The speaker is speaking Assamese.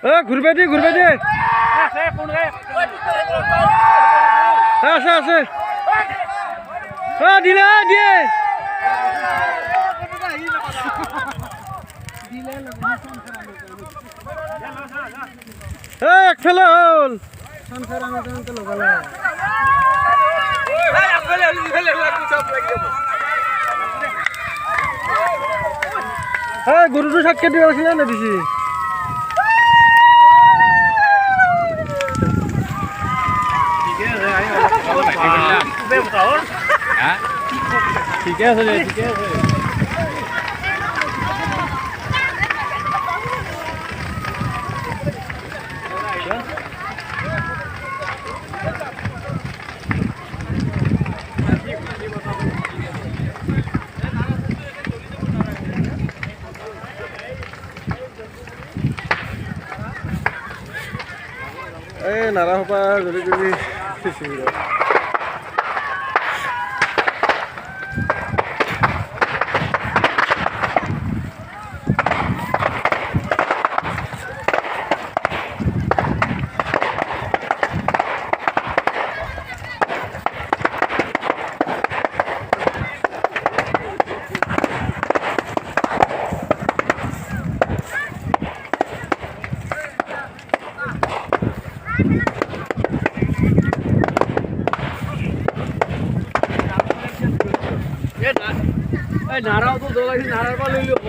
ঘুৰবে দি আছে আছে দিলে দিয়ে এক ফেলে হল গৰুটো সাত কেটে আসলে না দিছি ঠিক আছে ঠিক আছে নাৰা সোপা যদি নাৰাও তো দৌলাইছে নাৰাৰ পৰা লৈ